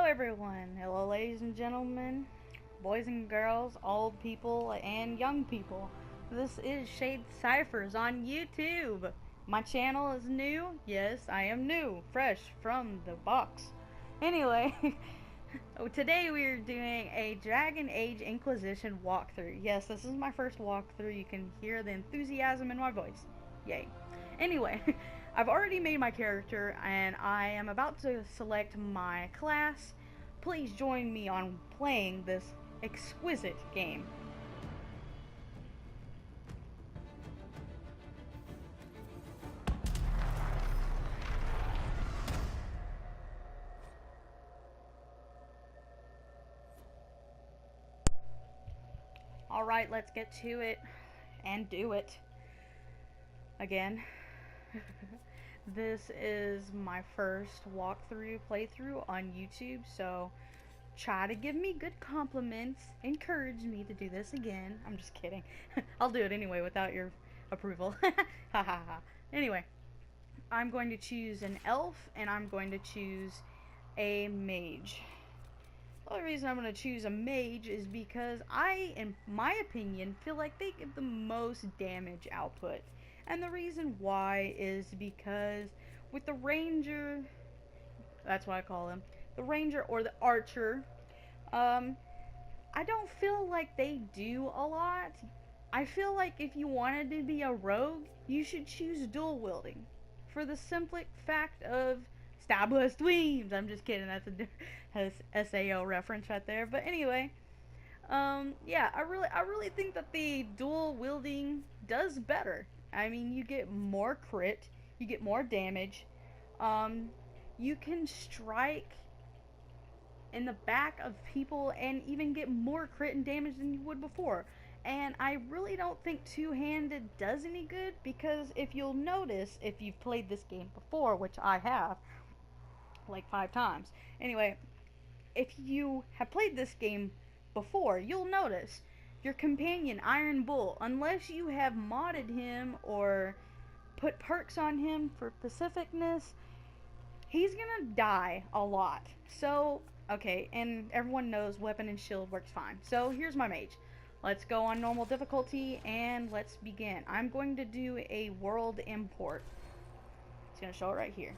everyone. Hello, ladies and gentlemen, boys and girls, old people, and young people. This is Shade Cyphers on YouTube. My channel is new. Yes, I am new, fresh from the box. Anyway, today we are doing a Dragon Age Inquisition walkthrough. Yes, this is my first walkthrough. You can hear the enthusiasm in my voice. Yay. Anyway, I've already made my character and I am about to select my class. Please join me on playing this exquisite game. Alright, let's get to it and do it. Again. This is my first playthrough on YouTube, so try to give me good compliments, encourage me to do this again. I'm just kidding. I'll do it anyway without your approval. Ha ha ha. Anyway, I'm going to choose an elf and I'm going to choose a mage. The only reason I'm going to choose a mage is because I, in my opinion, feel like they give the most damage output. And the reason why is because with the ranger, that's what I call him, the ranger or the archer, I don't feel like they do a lot. I feel like if you wanted to be a rogue, you should choose dual wielding. For the simple fact of stab us dweebs. I'm just kidding, that's a SAO reference right there. But anyway, yeah, I really think that the dual wielding does better. I mean, you get more crit, you get more damage, you can strike in the back of people and even get more crit and damage than you would before. And I really don't think two-handed does any good, because if you'll notice, if you've played this game before, which I have, like 5 times. Anyway, if you have played this game before, you'll notice your companion, Iron Bull, unless you have modded him or put perks on him for pacificness, he's gonna die a lot. So, okay, and everyone knows weapon and shield works fine. So here's my mage. Let's go on normal difficulty and let's begin. I'm going to do a world import. It's gonna show it right here.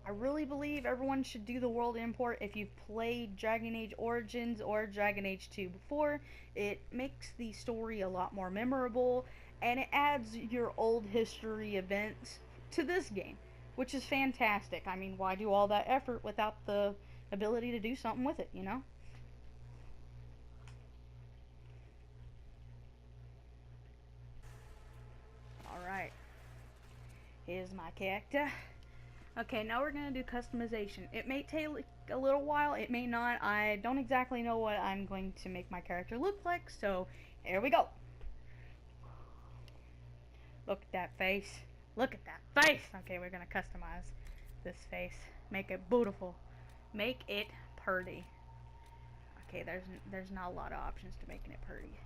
I really believe everyone should do the world import if you've played Dragon Age Origins or Dragon Age 2 before. It makes the story a lot more memorable, and it adds your old history events to this game, which is fantastic. I mean, why do all that effort without the ability to do something with it, you know? Alright. Here's my character. Okay, now we're going to do customization. It may take a little while, it may not. I don't exactly know what I'm going to make my character look like, so here we go. Look at that face. Look at that face! Okay, we're going to customize this face. Make it beautiful. Make it pretty. Okay, there's not a lot of options to making it pretty.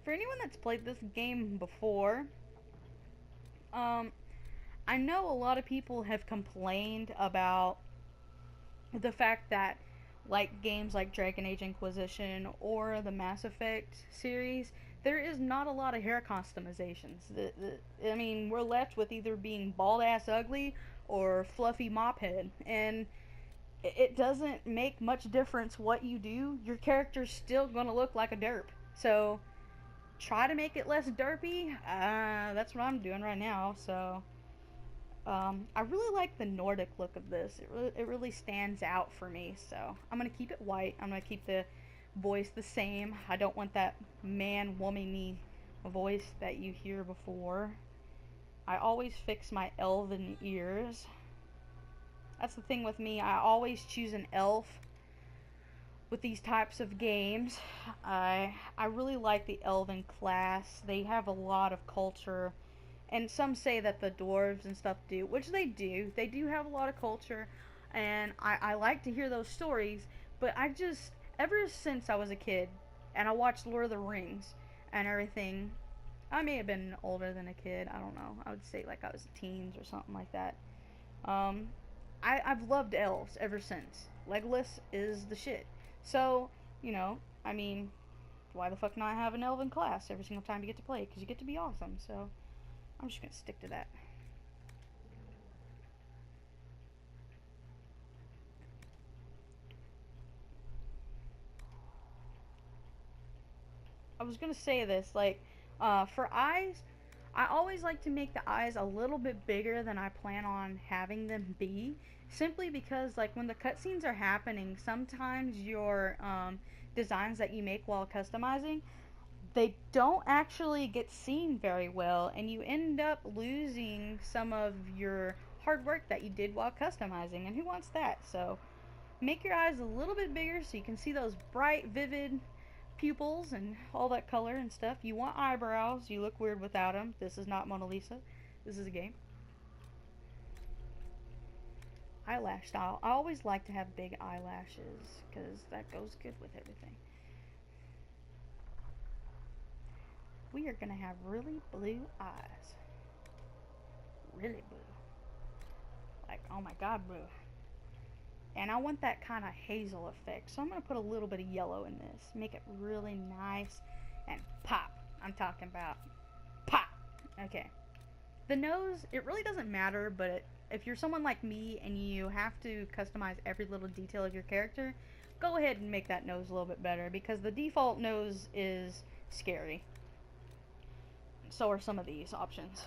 For anyone that's played this game before, I know a lot of people have complained about the fact that, like games like Dragon Age Inquisition or the Mass Effect series, there is not a lot of hair customizations. I mean, we're left with either being bald ass ugly or fluffy mop head, and it doesn't make much difference what you do. Your character's still gonna look like a derp. So try to make it less derpy. That's what I'm doing right now. So I really like the Nordic look of this. It really stands out for me. So I'm gonna keep it white. I'm gonna keep the voice the same. I don't want that man womany voice that you hear before. I always fix my elven ears. That's the thing with me. I always choose an elf with these types of games. I really like the elven class. They have a lot of culture, and some say that the dwarves and stuff do, which they do. They do have a lot of culture, and I like to hear those stories. But I ever since I was a kid and I watched Lord of the Rings and everything, I may have been older than a kid. I don't know. I would say like I was teens or something like that. Um, I've loved elves ever since. Legolas is the shit. So, you know, I mean, why the fuck not have an elven class every single time you get to play? Because you get to be awesome. So, I'm just gonna stick to that. I was gonna say this, like, for eyes, I always like to make the eyes a little bit bigger than I plan on having them be, simply because, like, when the cutscenes are happening, sometimes your designs that you make while customizing, they don't actually get seen very well, and you end up losing some of your hard work that you did while customizing, and who wants that? So, make your eyes a little bit bigger so you can see those bright, vivid pupils and all that color and stuff. You want eyebrows. You look weird without them. This is not Mona Lisa. This is a game. Eyelash style. I always like to have big eyelashes because that goes good with everything. We are going to have really blue eyes. Really blue. Like, oh my god, blue. And I want that kind of hazel effect. So I'm going to put a little bit of yellow in this. Make it really nice and pop. I'm talking about pop. Okay. The nose, it really doesn't matter, but if you're someone like me and you have to customize every little detail of your character, go ahead and make that nose a little bit better because the default nose is scary. So are some of these options.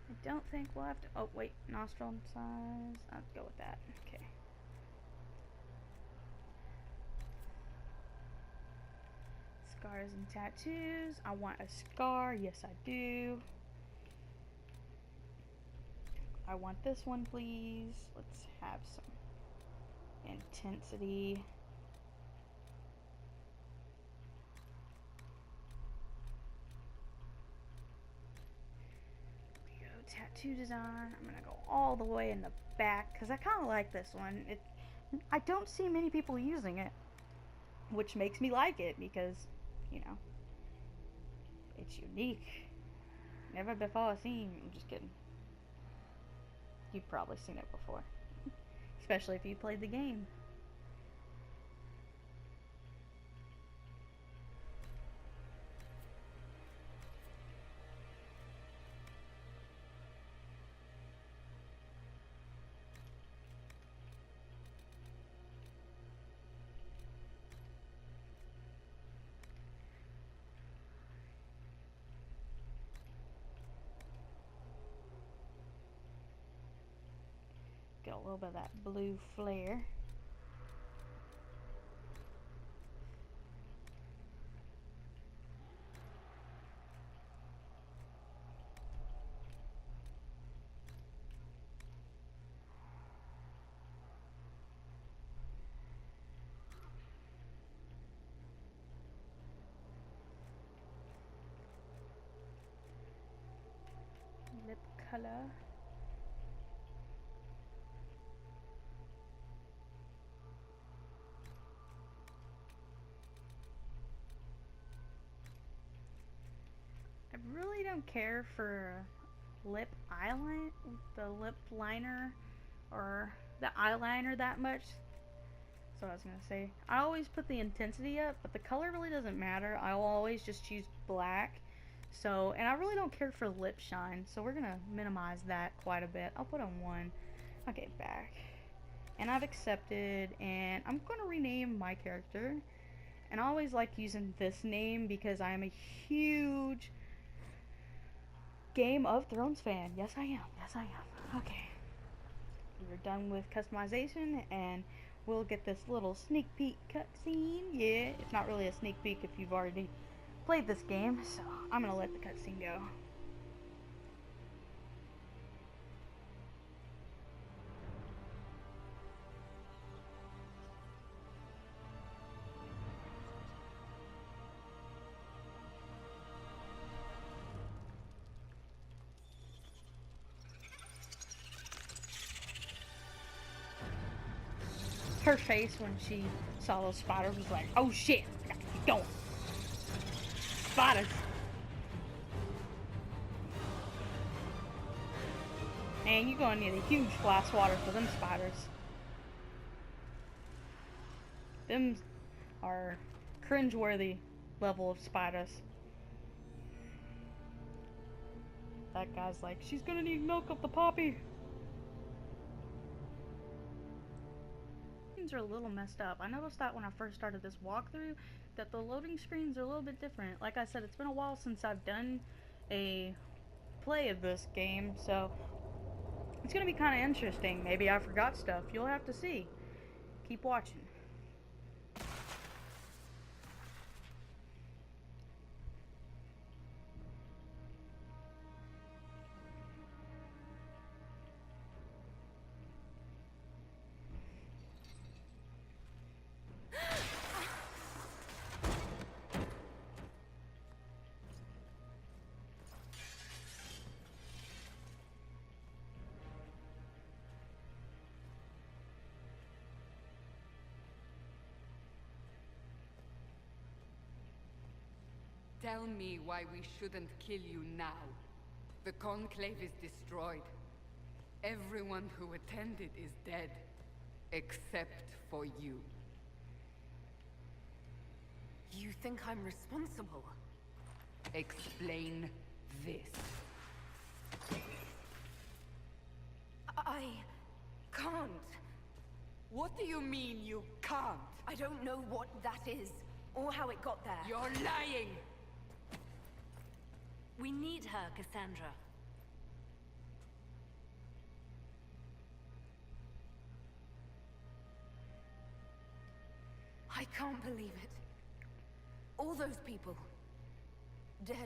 I don't think we'll have to. Oh, wait. Nostril size. I'll go with that. Okay. Scars and tattoos. I want a scar. Yes, I do. I want this one, please. Let's have some intensity. Tattoo design. I'm gonna go all the way in the back because I kind of like this one. I don't see many people using it, which makes me like it because, you know, it's unique. Never before seen. I'm just kidding. You've probably seen it before, especially if you played the game. Get a little bit of that blue flare. Lip color. I really don't care for lip eyeliner, the lip liner, or the eyeliner that much. So I was gonna say, I always put the intensity up, but the color really doesn't matter. I will always just choose black. So, and I really don't care for lip shine, so we're gonna minimize that quite a bit. I'll put on 1. Okay, back. And I've accepted, and I'm gonna rename my character. And I always like using this name because I am a huge Game of Thrones fan. Yes, I am. Yes, I am. Okay. We're done with customization, and we'll get this little sneak peek cutscene. Yeah, it's not really a sneak peek if you've already played this game, so I'm gonna let the cutscene go. Her face when she saw those spiders was like, oh shit, I gotta keep going. Spiders. Man, you're gonna need a huge glass of water for them spiders. Them are cringeworthy level of spiders. That guy's like, she's gonna need milk of the poppy. Things are a little messed up. I noticed that when I first started this walkthrough, that the loading screens are a little bit different. Like I said, it's been a while since I've done a play of this game, so it's gonna be kind of interesting. Maybe I forgot stuff. You'll have to see. Keep watching. Tell me why we shouldn't kill you now. The Conclave is destroyed. Everyone who attended is dead. Except for you. You think I'm responsible? Explain this. I can't. What do you mean you can't? I don't know what that is, or how it got there. You're lying! We need her, Cassandra. I can't believe it. All those people. Dead.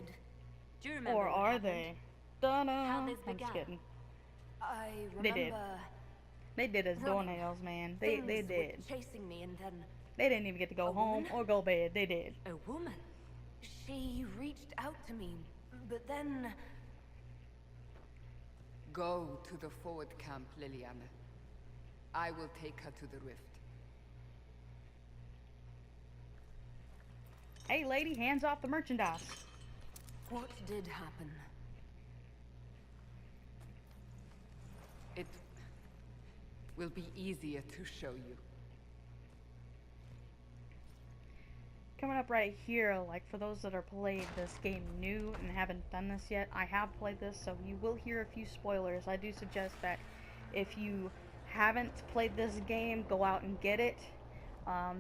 Do you remember Or are they? How Dunno. this I'm just began? kidding. I They remember did. They did as running. doornails, man. They things did. were chasing me, and then They didn't even get to go A home woman? or go bed. They did. a woman. She reached out to me, but then Go to the forward camp, Liliana. I will take her to the rift. Hey, lady, hands off the merchandise. what did happen? It will be easier to show you. Coming up right here, like for those that are played this game new and haven't done this yet, I have played this, so you will hear a few spoilers. I do suggest that if you haven't played this game, go out and get it.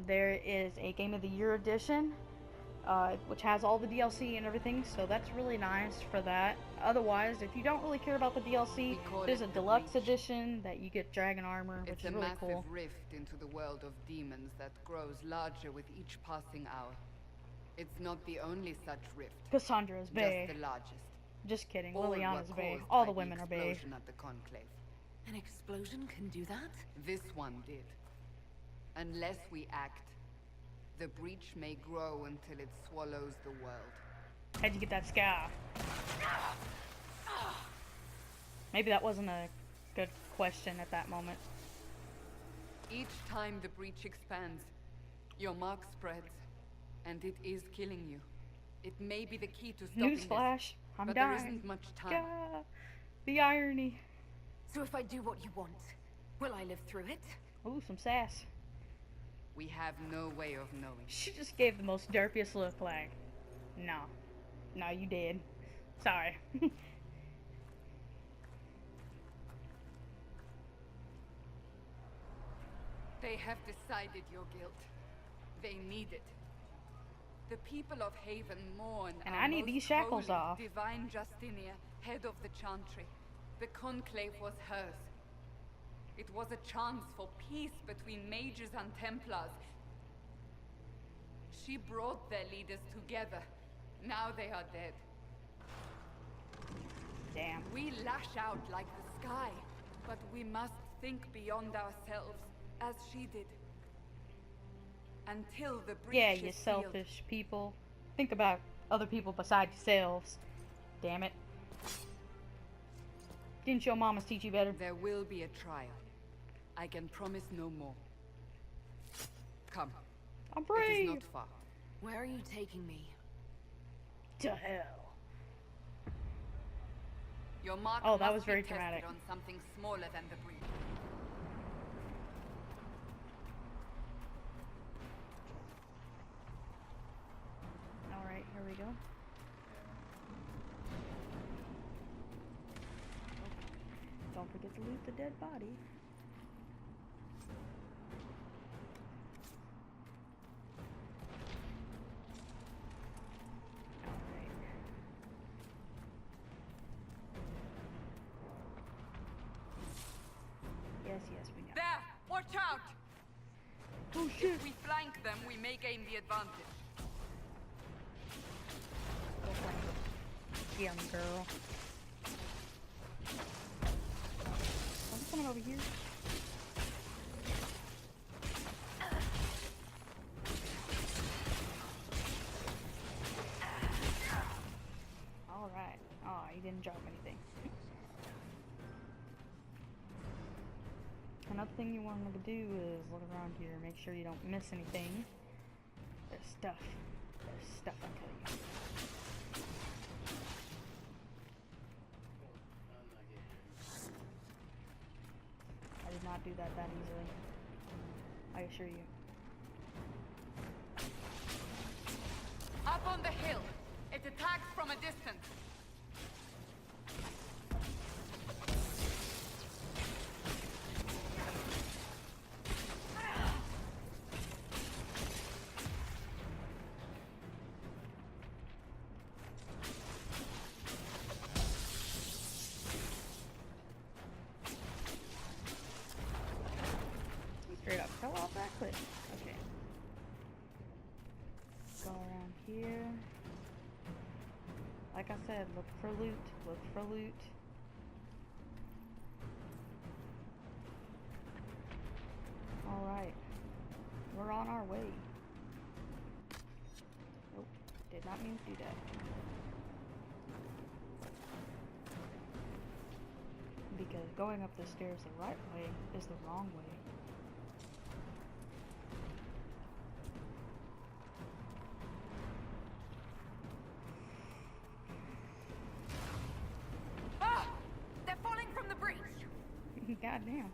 There is a Game of the Year edition, which has all the DLC and everything, so that's really nice for that. Otherwise, if you don't really care about the DLC, We call there's it a the deluxe Breach. edition that you get dragon armor, which It's is a really massive cool. rift into the world of demons that grows larger with each passing hour. It's not the only such rift, Cassandra's just bae. the largest. Just kidding. All were Liliana's bae. caused All by the women are bae. explosion at the Conclave. An explosion can do that? This one did. Unless we act, the breach may grow until it swallows the world. How'd you get that scar? Maybe that wasn't a good question at that moment. Each time the breach expands, your mark spreads, and it is killing you. It may be the key to stopping this, Newsflash, I'm but there dying. isn't much time. Gah. The irony. So if I do what you want, will I live through it? Ooh, some sass. We have no way of knowing. She just gave the most derpiest look like, no. No, you did. Sorry. They have decided your guilt. They need it. The people of Haven mourn And our I need most these shackles holy, off. Divine Justinia, head of the Chantry. The Conclave was hers. It was a chance for peace between mages and Templars. She brought their leaders together. Now they are dead. Damn. We lash out like the sky, but we must think beyond ourselves, as she did. Until the breach Yeah, is you sealed. selfish people. Think about other people besides yourselves. Damn it. Didn't your mamas teach you better? There will be a trial. I can promise no more. Come. I'm It brave. is not far. Where are you taking me? To hell. Your mark Oh, that must was very be tested dramatic. on something smaller than the breed. Alright, here we go. Don't forget to loot the dead body. Alright. Yes, we got it. There! Watch out! Oh shit! If we flank them, we may gain the advantage. Go flank them. Young girl. Oh, there's someone over here. Alright. Oh, he didn't drop anything. Another thing you want to do is look around here, make sure you don't miss anything. There's stuff. There's stuff, I tell you. I did not do that easily. I assure you. Up on the hill. It attacks from a distance. Straight up fell off that cliff. Okay. Go around here. Like I said, look for loot. Look for loot. Alright. We're on our way. Nope. Did not mean to do that. Because going up the stairs the right way is the wrong way. Ah! They're falling from the breach! Goddamn.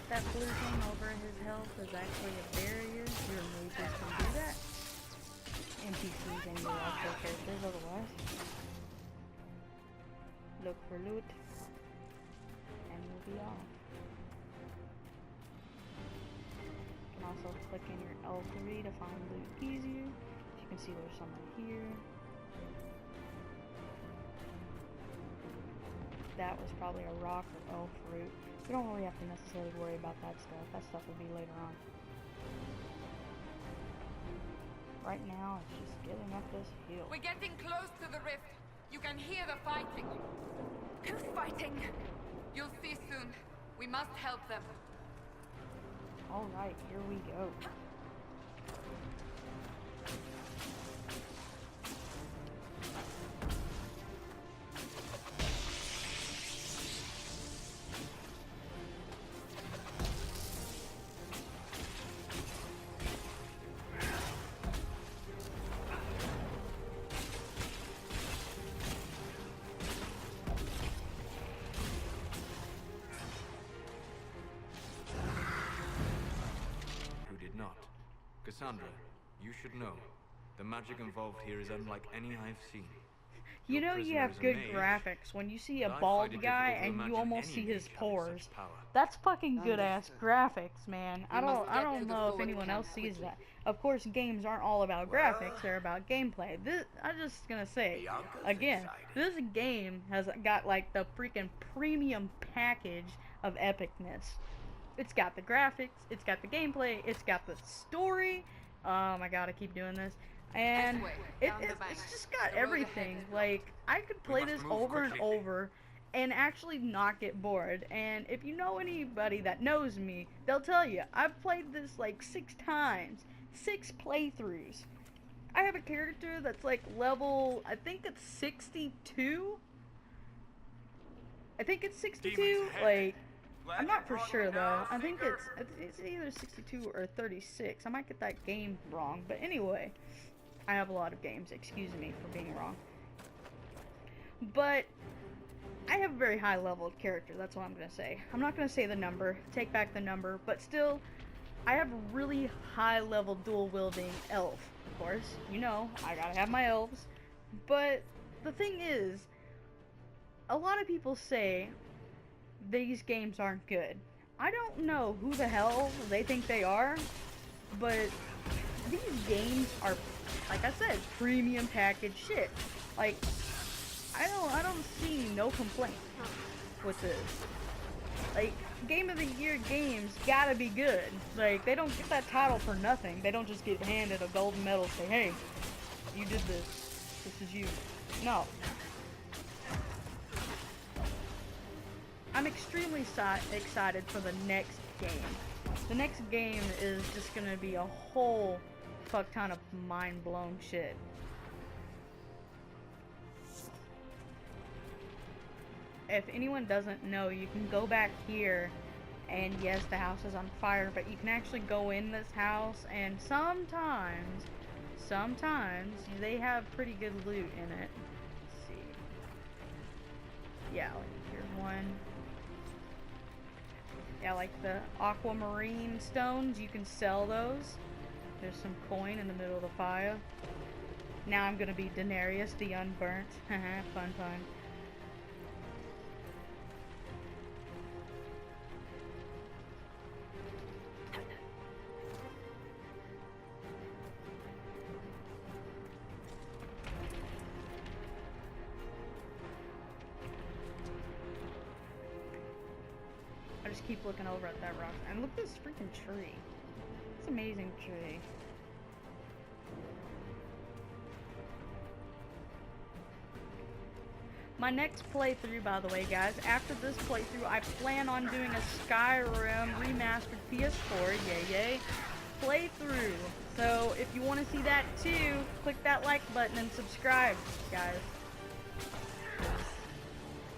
That blue thing over his health is actually a barrier. Your mages can do that. NPCs and your actual characters otherwise. Look for loot. And we'll be off. You can also click in your L3 to find loot easier. You can see there's some right here. That was probably a rock or elf fruit. We don't really have to necessarily worry about that stuff. That stuff will be later on. Right now, it's just getting up this hill. We're getting close to the rift. You can hear the fighting. Who's fighting? You'll see soon. We must help them. Alright, here we go. Cassandra, you should know. The magic involved here is unlike any I've seen. You Your know you prisoner have is a good mage, graphics when you see a but I bald find it guy difficult to and you imagine almost any see his mage having pores. such power. That's fucking good ass Understood. graphics, man. I We must don't I get to don't the know if forward anyone else camp sees quickly. that. Of course, games aren't all about Well, graphics; they're about gameplay. This I'm just gonna say Bianca's again. excited. This game has got like the freaking premium package of epicness. It's got the graphics, it's got the gameplay, it's got the story. I gotta keep doing this. And This way, down the bank. it's just got The road ahead everything. is blocked. Like, I could We play must this move over and quickly. over and actually not get bored. And if you know anybody that knows me, they'll tell you, I've played this like 6 times. 6 playthroughs. I have a character that's like level, I think it's 62? I think it's 62, Demons ahead. like, Glad I'm you not for brought sure me though. down, I think Seeker. it's either 62 or 36. I might get that game wrong, but anyway, I have a lot of games. Excuse me for being wrong. But I have a very high leveled character. That's what I'm gonna say. I'm not gonna say the number. Take back the number. But still, I have a really high level dual wielding elf. Of course, you know I gotta have my elves. But the thing is, a lot of people say these games aren't good. I don't know who the hell they think they are, but these games are, like I said, premium package shit. Like, I don't see no complaint with this. Like, Game of the Year games gotta be good. Like, they don't get that title for nothing. They don't just get handed a golden medal and say, hey, you did this. This is you. No. I'm extremely excited for the next game. The next game is just gonna be a whole fuck ton of mind-blown shit. If anyone doesn't know, you can go back here, and yes, the house is on fire, but you can actually go in this house, and sometimes they have pretty good loot in it. Let's see. Yeah, like here's one. Yeah, like the aquamarine stones, you can sell those. There's some coin in the middle of the fire. Now I'm gonna be Daenerys the Unburnt. Haha, fun. I just keep looking over at that rock. And look at this freaking tree. It's an amazing tree. My next playthrough, by the way, guys, after this playthrough, I plan on doing a Skyrim remastered PS4, yay, playthrough. So, if you want to see that too, click that like button and subscribe, guys.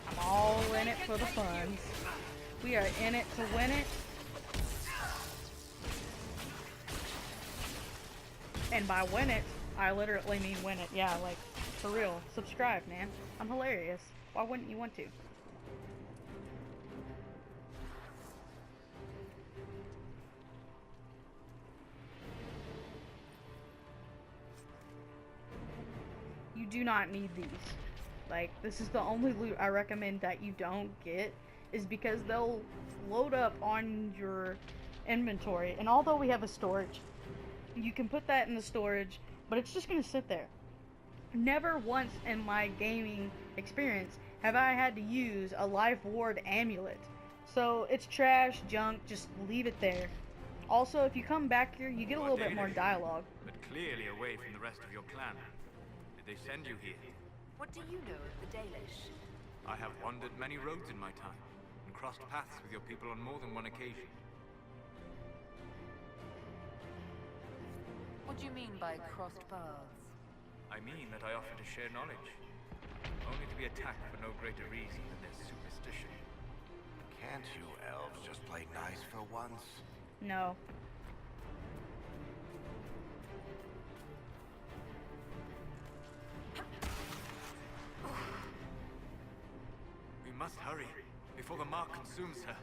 I'm all in it for the funds. We are in it to win it. And by win it, I literally mean win it. Yeah, like, for real. Subscribe, man. I'm hilarious. Why wouldn't you want to? You do not need these. Like, this is the only loot I recommend that you don't get, is because they'll load up on your inventory. And although we have a storage, you can put that in the storage, but it's just gonna sit there. Never once in my gaming experience have I had to use a life ward amulet. So it's trash, junk, just leave it there. Also, if you come back here, you get a little bit more dialogue. But clearly away from the rest of your clan. Did they send you here? What do you know of the Dalish? I have wandered many roads in my time, and crossed paths with your people on more than one occasion. What do you mean by crossed paths? I mean that I offer to share knowledge, only to be attacked for no greater reason than their superstition. Can't you elves just play nice for once? No. We must hurry, before the mark consumes her.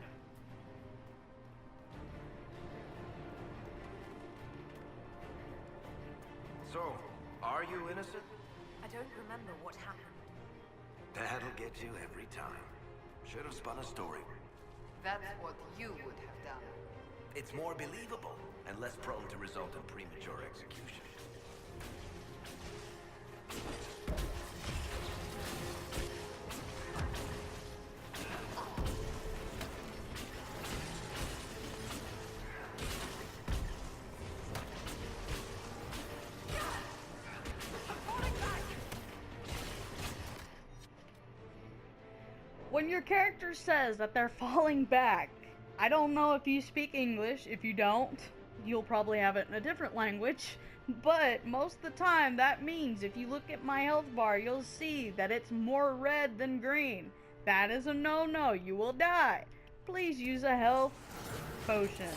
So, are you innocent? I don't remember what happened. That'll get you every time. Should have spun a story. That's what you would have done. It's more believable and less prone to result in premature execution. When your character says that they're falling back, I don't know if you speak English. If you don't, you'll probably have it in a different language. But most of the time, that means if you look at my health bar, you'll see that it's more red than green. That is a no-no. You will die. Please use a health potion.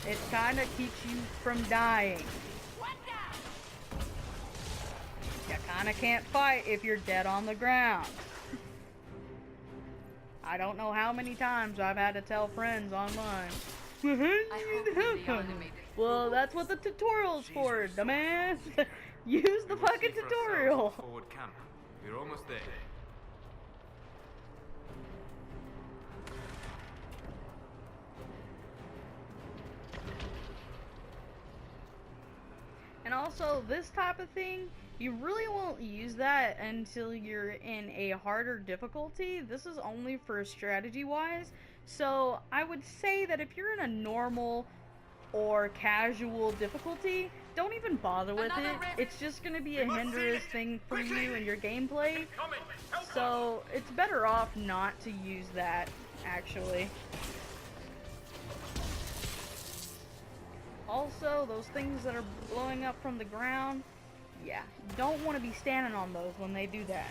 It kind of keeps you from dying. You kind of can't fight if you're dead on the ground. I don't know how many times I've had to tell friends online. Well, that's what the tutorial's for, dumbass. Use the fucking tutorial. Forward camp. We're almost there. And also, this type of thing, you really won't use that until you're in a harder difficulty. This is only for strategy-wise. So, I would say that if you're in a normal or casual difficulty, don't even bother with it. It's just going to be a hindrance thing for you and your gameplay. So, it's better off not to use that, actually. Also, those things that are blowing up from the ground, yeah, you don't want to be standing on those when they do that.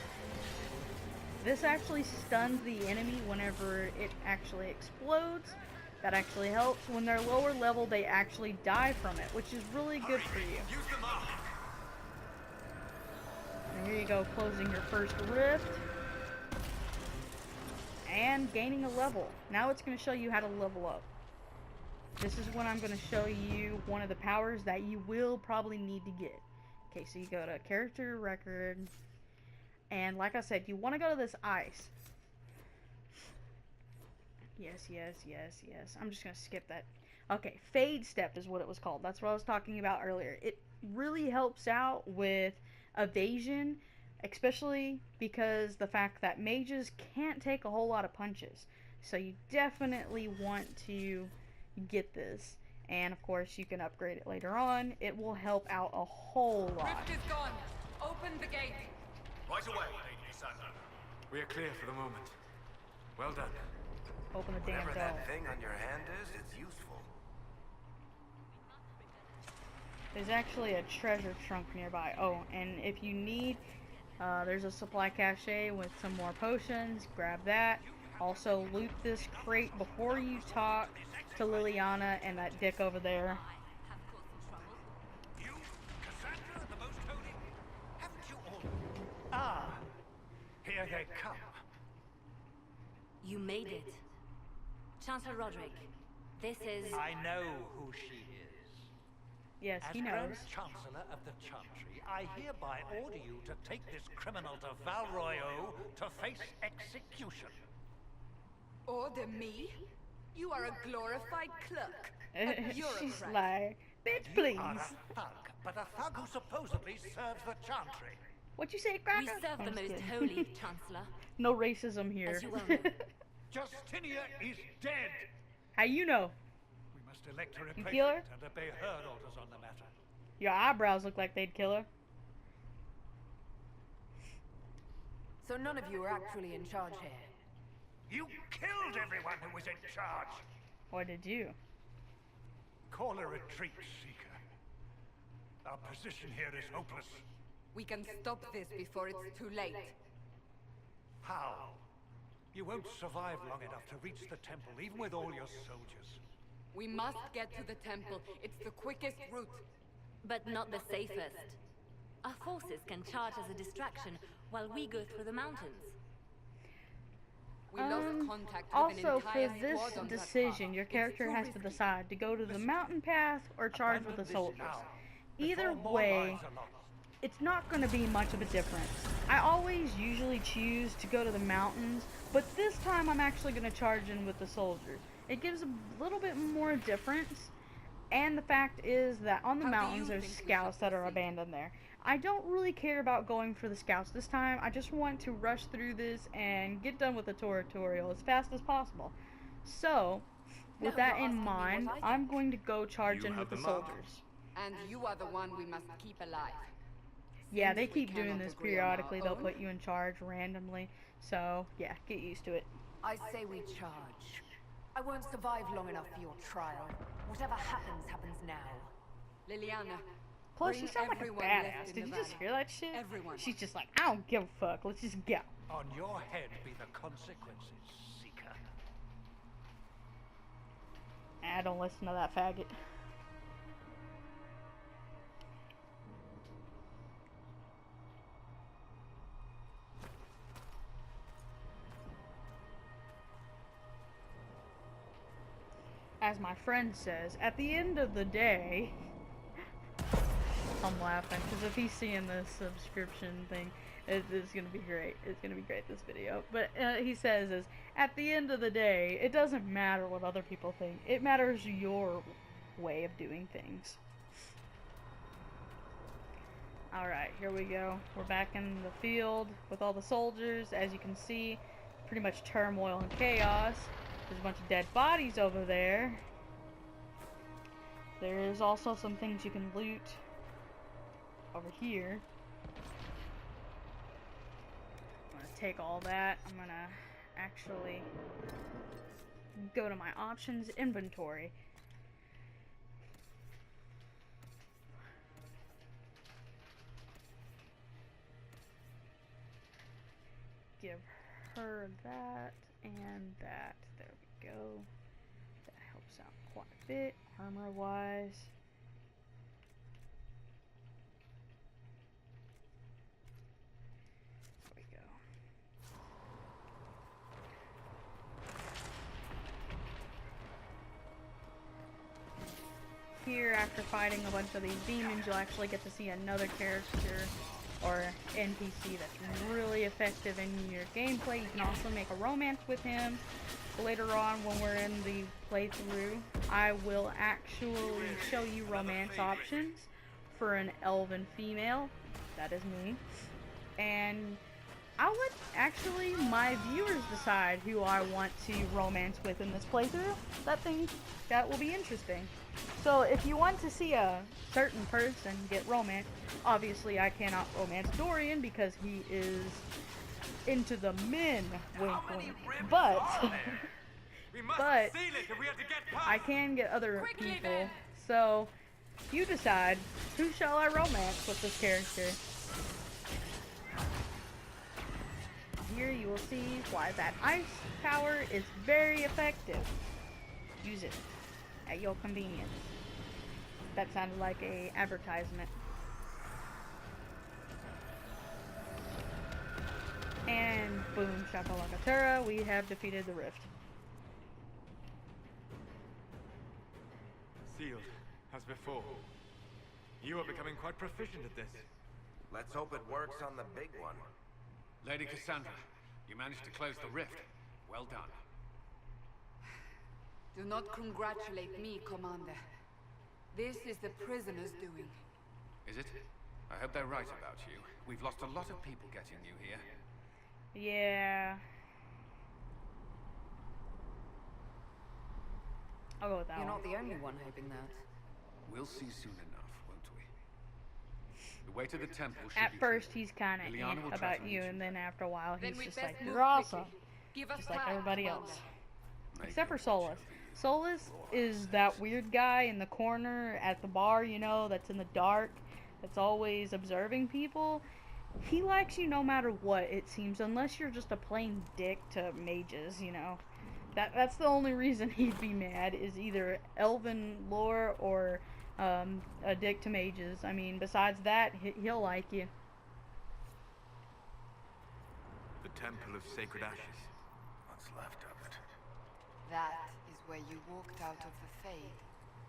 This actually stuns the enemy whenever it actually explodes. That actually helps. When they're lower level, they actually die from it, which is really good for you. And here you go, closing your first rift. And gaining a level. Now it's going to show you how to level up. This is when I'm going to show you one of the powers that you will probably need to get. Okay, so you go to character record, and like I said, you want to go to this ice. Yes. I'm just going to skip that. Okay, fade step is what it was called. That's what I was talking about earlier. It really helps out with evasion, especially because the fact that mages can't take a whole lot of punches. So you definitely want to get this, and of course you can upgrade it later on. It will help out a whole lot. Rift is gone. Open the gate. Right away, Lady Cassandra. We are clear for the moment. Well done. Open the damn Whatever door. that thing on your hand is, it's useful. There's actually a treasure trunk nearby. Oh, and if you need, there's a supply cache with some more potions. Grab that. Also, loot this crate before you talk to Liliana and that dick over there. You, Cassandra, the most holy? Haven't you all? Ah, here they come. You made it. Chancellor Roderick, this is... I know who she is. Yes, As he knows. Grand Chancellor of the Chantry, I hereby order you to take this criminal to Valroyo to face execution. Order me? You are a glorified clerk. A She's bureaucrat. like, bitch, You please. are a thug, but a thug who supposedly serves the Chantry. What you say, Cracker? We serve I'm the just most kidding. holy, Chancellor. No racism here. As you well know. Justinia is dead. How you know? We must elect a kill replacement her? and obey her orders on the matter. Your eyebrows look like they'd kill her. So none of you are actually in charge here. You killed everyone who was in charge. What did you? Call a retreat, Seeker. Our position here is hopeless. We can stop this before it's too late. How? You won't survive long enough to reach the temple, even with all your soldiers. We must get to the temple. It's the quickest route. But not the safest. Our forces can charge as a distraction while we go through the mountains. We lost contact with Also, an for entire this squad on that decision, path. your It's character too has to risky. decide to go to the mountain path or charge with the Abandon this soldiers. now, Either before more way, lives are lost. it's not going to be much of a difference. I always usually choose to go to the mountains, but this time I'm actually going to charge in with the soldiers. It gives a little bit more difference, and the fact is that on the mountains there's scouts that are abandoned there. I don't really care about going for the scouts this time. I just want to rush through this and get done with the tutorial as fast as possible. So, with that in mind, I'm going to go charge in with the soldiers. And you are the one we must keep alive. Yeah, they Since we keep doing cannot this agree on periodically. our They'll own, put you in charge randomly. So, yeah, get used to it. I say we charge. I won't survive long enough for your trial. Whatever happens, happens now. Liliana. Plus, she Bring sounds like a everyone left badass. in Did the you just valley. hear that shit? Everyone. She's just like, I don't give a fuck. Let's just go. On your head be the consequences, Seeker. Ah, don't listen to that faggot. As my friend says, at the end of the day, I'm laughing because if he's seeing this subscription thing, it's gonna be great. It's gonna be great, this video. But he says is, at the end of the day, it doesn't matter what other people think. It matters your way of doing things. Alright, here we go. We're back in the field with all the soldiers. As you can see, pretty much turmoil and chaos. There's a bunch of dead bodies over there. There is also some things you can loot over here. I'm gonna take all that. I'm gonna actually go to my options inventory. Give her that and that. There we go. That helps out quite a bit, armor wise. There we go. Here, after fighting a bunch of these demons, you'll actually get to see another character or NPC that's really effective in your gameplay. You can also make a romance with him. Later on, when we're in the playthrough, I will actually show you romance options for an elven female. That is me. And I'll let actually my viewers decide who I want to romance with in this playthrough. That will be interesting. So if you want to see a certain person get romance, obviously I cannot romance Dorian because he is into the men, wink wink. But but I can get other people. So you decide, who shall I romance with this character? Here you will see why that ice power is very effective. Use it at your convenience. That sounded like a advertisement. And boom, shakalakatura, we have defeated the rift. Sealed, as before. You are becoming quite proficient at this. Let's hope it works on the big one. Lady Cassandra, you managed to close the rift. Well done. Do not congratulate me, Commander. This is the prisoner's doing. Is it? I hope they're right about you. We've lost a lot of people getting you here. Yeah. I'll go with that You're one. not the only one hoping that. We'll see soon enough, won't we? The way to the temple should At be first clear. he's kind of Liliana will try about to you, reach and then after a while Then he's we just best like, move you're awesome. quickly. Give us Just like time, everybody Commander. else. Make Except for your Solus. choice. Solus is that weird guy in the corner at the bar, you know, that's in the dark, that's always observing people. He likes you no matter what, it seems, unless you're just a plain dick to mages, you know. That's the only reason he'd be mad, is either elven lore or a dick to mages. I mean, besides that, he'll like you. The Temple of Sacred Ashes. What's left of it? That is where you walked out of the Fade,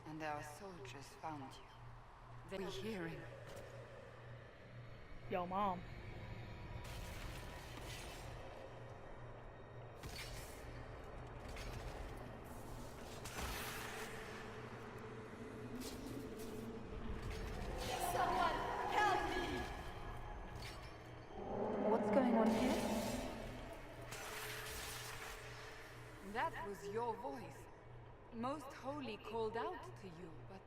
and our soldiers found you. They were hearing. Yo, mom. What's going on here? That was your voice. Most Holy called out to you, but...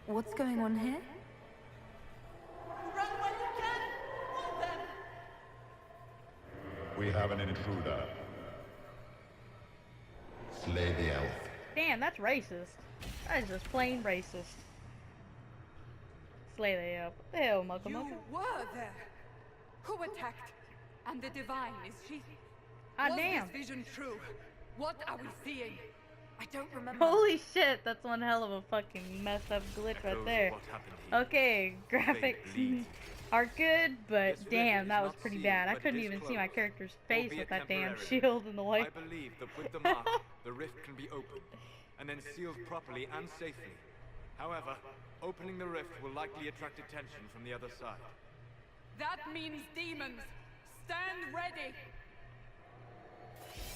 What's going on here? We have an intruder. Slay the elf. Damn, that's racist. That is just plain racist. Slay the elf. What the hell, mucka You mucka? were there! Who attacked? And the Divine, is she... Ah, Was damn. this vision true? What are we seeing? I don't remember. Holy shit, that's one hell of a fucking messed up glitch right Echoes there. of what happened here. Okay, graphics are good, but This damn, rift that is was not pretty sealed, bad. I but couldn't it is even see my closed, character's face albeit with that damn temporarily. shield in the way. I believe that with the mark, the rift can be opened, and then sealed properly and safely. However, opening the rift will likely attract attention from the other side. That means demons! Stand ready!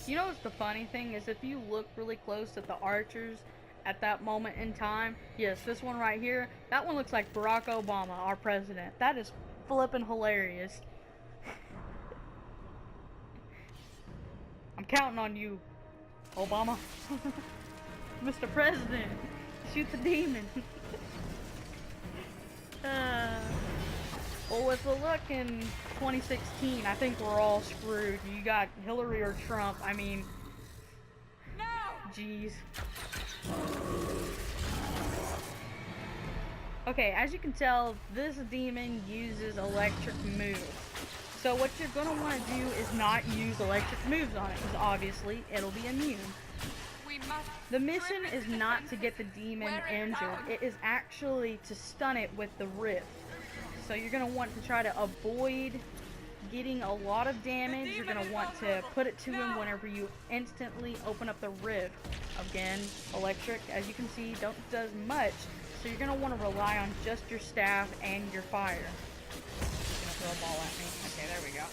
You know what's the funny thing is, if you look really close at the archers at that moment in time, yes, this one right here, that one looks like Barack Obama, our president. That is flippin' hilarious. I'm counting on you, Obama. Mr. President, shoot the demon. Well, with the look in 2016, I think we're all screwed. You got Hillary or Trump. I mean, jeez. Okay, as you can tell, this demon uses electric moves. So what you're going to want to do is not use electric moves on it, because obviously it'll be immune. We must... The mission is not to get the demon injured. It is actually to stun it with the rift. So you're going to want to try to avoid getting a lot of damage. You're going to want to put it to him whenever you instantly open up the rift. Again, electric, as you can see, does much. So you're going to want to rely on just your staff and your fire. He's going to throw a ball at me. Okay, there we go.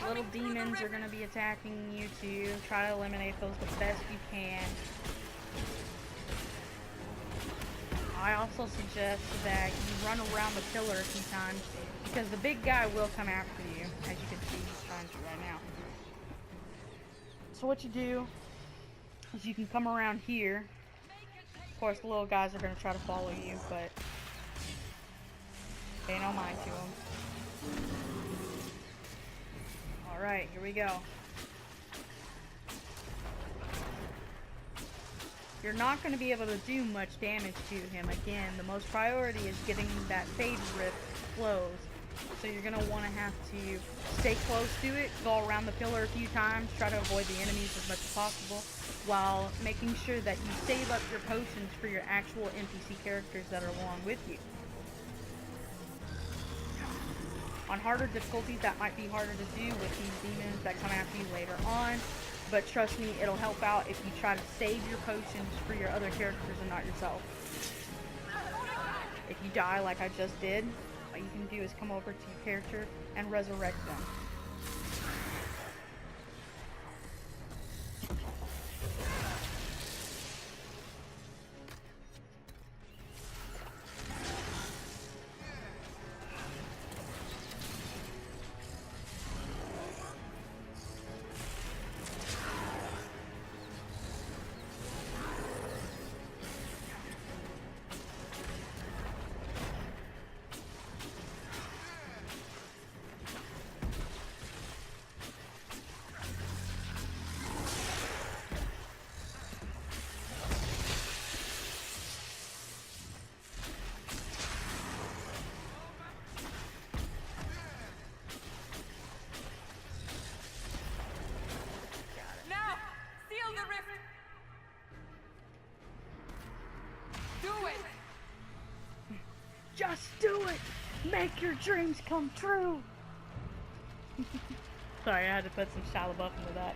Little demons are going to be attacking you too. Try to eliminate those the best you can. I also suggest that you run around the pillar a few times, because the big guy will come after you. As you can see, he's trying to right now. So what you do is you can come around here. Of course, the little guys are going to try to follow you, but pay no mind to them. Alright, here we go. You're not going to be able to do much damage to him. Again, the most priority is getting that Fade Rift closed. So you're going to want to have to stay close to it, go around the pillar a few times, try to avoid the enemies as much as possible, while making sure that you save up your potions for your actual NPC characters that are along with you. On harder difficulties, that might be harder to do with these demons that come after you later on. But trust me, it'll help out if you try to save your potions for your other characters and not yourself. If you die like I just did, what you can do is come over to your character and resurrect them. Just do it! Make your dreams come true! Sorry, I had to put some Shia LaBeouf into that.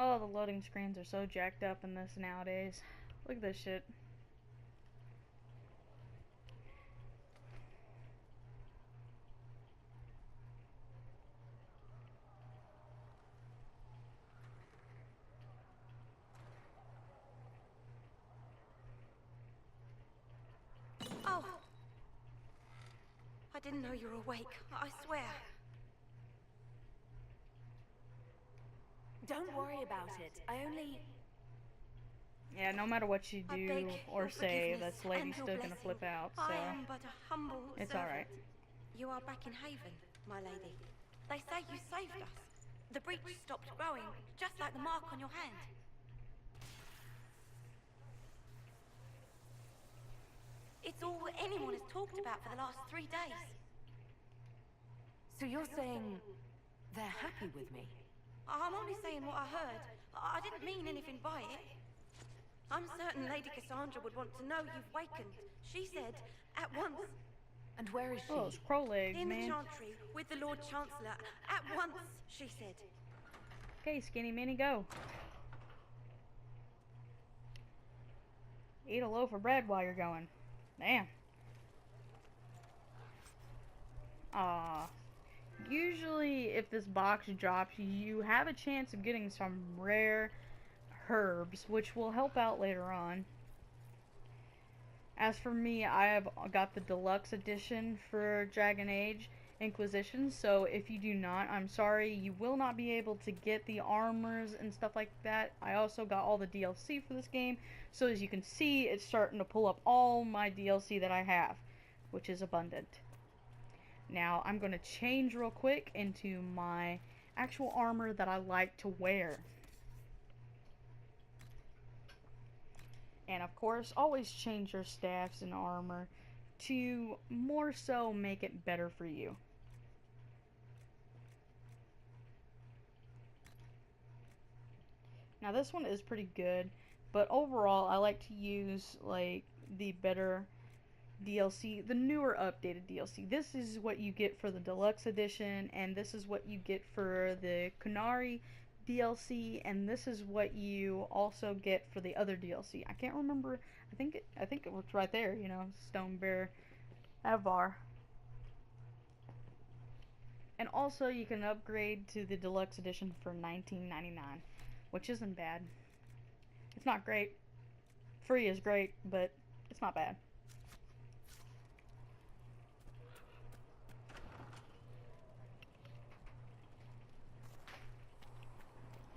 Oh, the loading screens are so jacked up in this nowadays. Look at this shit. Oh. I didn't know you were awake. I swear. Don't worry about it. I only... Yeah, no matter what you I do beg or your say, forgiveness this lady's and your still gonna blessing. flip out, so... I am but a humble It's servant. alright. You are back in Haven, my lady. They say you saved us. The breach stopped growing, just like the mark on your hand. It's all anyone has talked about for the last 3 days. So you're saying they're happy with me? I'm only saying what I heard. I didn't mean anything by it. I'm certain Lady Cassandra would want to know you've wakened. She said, at once. And where is she? Oh, it's crow legs, In the man. Chantry, with the Lord Chancellor. At once, she said. Okay, skinny mini, go. Eat a loaf of bread while you're going. Damn. Usually if this box drops, you have a chance of getting some rare herbs, which will help out later on. As for me, I have got the deluxe edition for Dragon Age Inquisition, so if you do not, I'm sorry, you will not be able to get the armors and stuff like that. I also got all the DLC for this game, so as you can see, it's starting to pull up all my DLC that I have, which is abundant. Now, I'm going to change real quick into my actual armor that I like to wear. And of course, always change your staffs and armor to more so make it better for you. Now this one is pretty good, but overall I like to use like the better DLC, the newer updated DLC. This is what you get for the deluxe edition, and this is what you get for the Kunari DLC, and this is what you also get for the other DLC. I can't remember. I think it was right there, you know, Stone Bear Avar. And also you can upgrade to the deluxe edition for $19.99, which isn't bad. It's not great. Free is great, but it's not bad.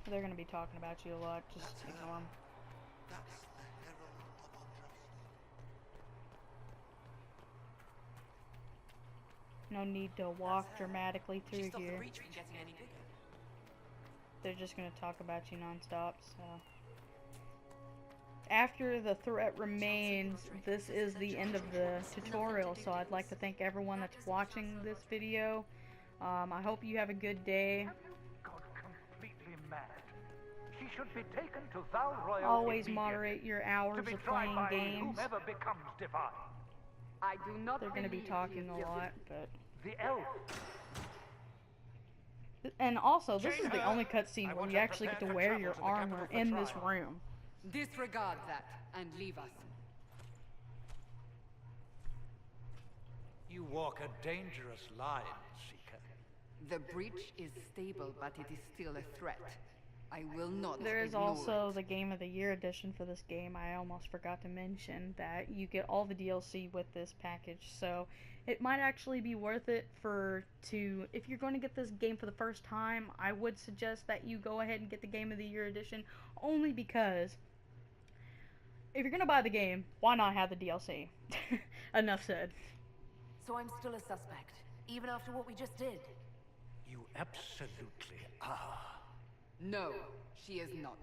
They're gonna be talking about you a lot. Just ignore them. That's the herald of Andraste. No need to walk dramatically through here. They're just gonna talk about you non-stop. So after the threat remains, this is the end of the tutorial. So I'd like to thank everyone that's watching this video. I hope you have a good day. She should be taken to Val Royal. Always moderate your hours to be of tried playing by games. whomever becomes divine. I do not They're going to be believe talking he a is lot, but... The elf. And also, this is the her. only cutscene where you actually get to wear your armor in this room. Disregard that and leave us. You walk a dangerous line, Seeker. The breach is stable, but it is still a threat. I will not There is ignore also it. the Game of the Year edition for this game. I almost forgot to mention that you get all the DLC with this package, so it might actually be worth it if you're going to get this game for the first time. I would suggest that you go ahead and get the Game of the Year edition, only because if you're going to buy the game, why not have the DLC? Enough said. So I'm still a suspect, even after what we just did. You absolutely are. No, she is not.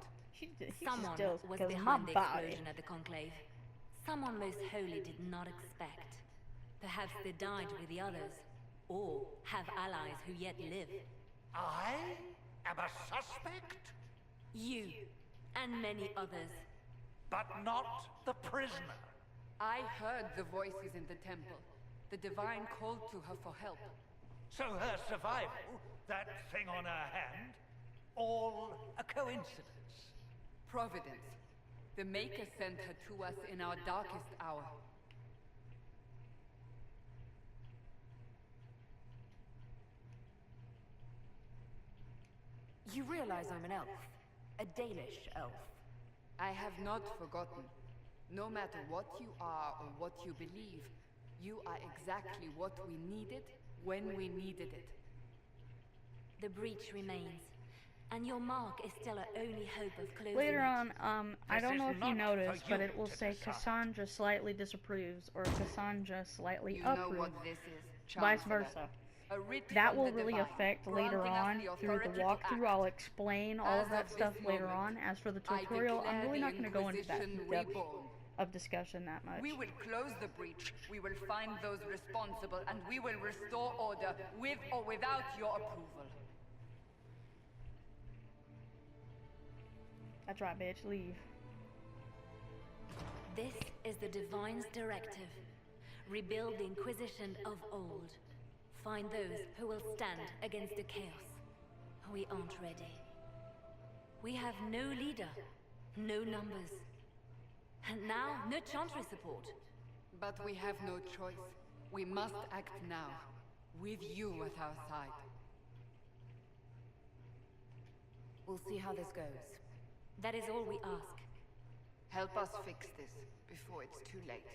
Someone still, was 'cause behind my the body. explosion at the Conclave. Someone most holy did not expect. Perhaps they died with the others, or have allies who yet live. I am a suspect, You, and many others. but not the prisoner. I heard the voices in the temple. The Divine called to her for help. So her survival, that thing on her hand, all a coincidence. Providence. The Maker sent her to us in our darkest hour. You realize I'm an elf. A Danish elf. I have not forgotten. No matter what you are or what you believe, you are exactly what we needed when we needed it. The breach remains, and your mark is still our only hope of closing Later it. on, I This don't know is if you not for noticed, but you it will to say decide. Cassandra slightly disapproves or Cassandra slightly You know approves, what this is, vice Chancellor. versa. A writ That from will the really Divine, affect later granting us on the through the authority to walkthrough. act. I'll explain all of As that of stuff this later moment, on. As for the I tutorial, I'm declare really the not going to go into that Inquisition depth reborn. of discussion that much. We will close the breach, we will find those responsible, and we will restore order with or without your approval. That's right, bitch. Leave. This is the Divine's directive. Rebuild the Inquisition of old. Find those who will stand against the chaos. We aren't ready. We have no leader, no numbers, and now no Chantry support. But we have no choice. We must act now, with you at our side. We'll see how this goes. That is all we ask. Help us fix this before it's too late.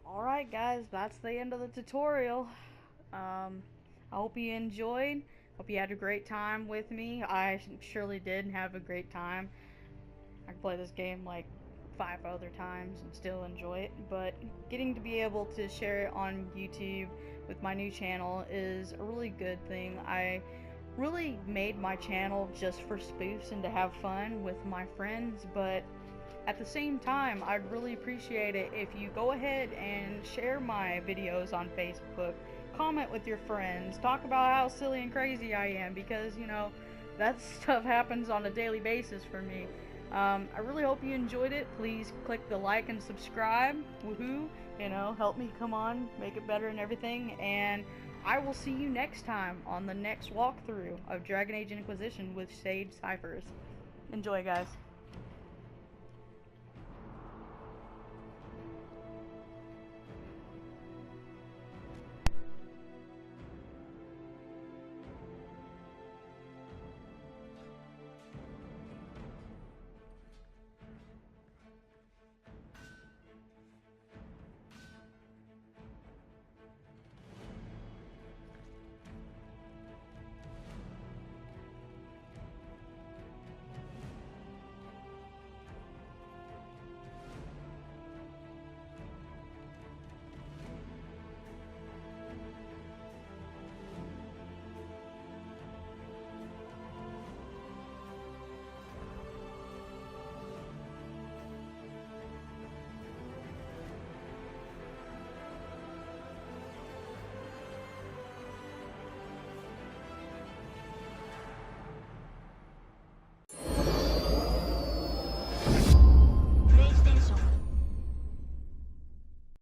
Alright guys, that's the end of the tutorial. I hope you enjoyed. Hope you had a great time with me. I surely did have a great time. I can play this game like 5 other times and still enjoy it, but getting to be able to share it on YouTube with my new channel is a really good thing. I really made my channel just for spoofs and to have fun with my friends, but at the same time, I'd really appreciate it if you go ahead and share my videos on Facebook, comment with your friends, talk about how silly and crazy I am, because, you know, that stuff happens on a daily basis for me. I really hope you enjoyed it. Please click the like and subscribe. Woohoo! You know, help me come on, make it better and everything. And I will see you next time on the next walkthrough of Dragon Age Inquisition with Sage Cyphers. Enjoy, guys.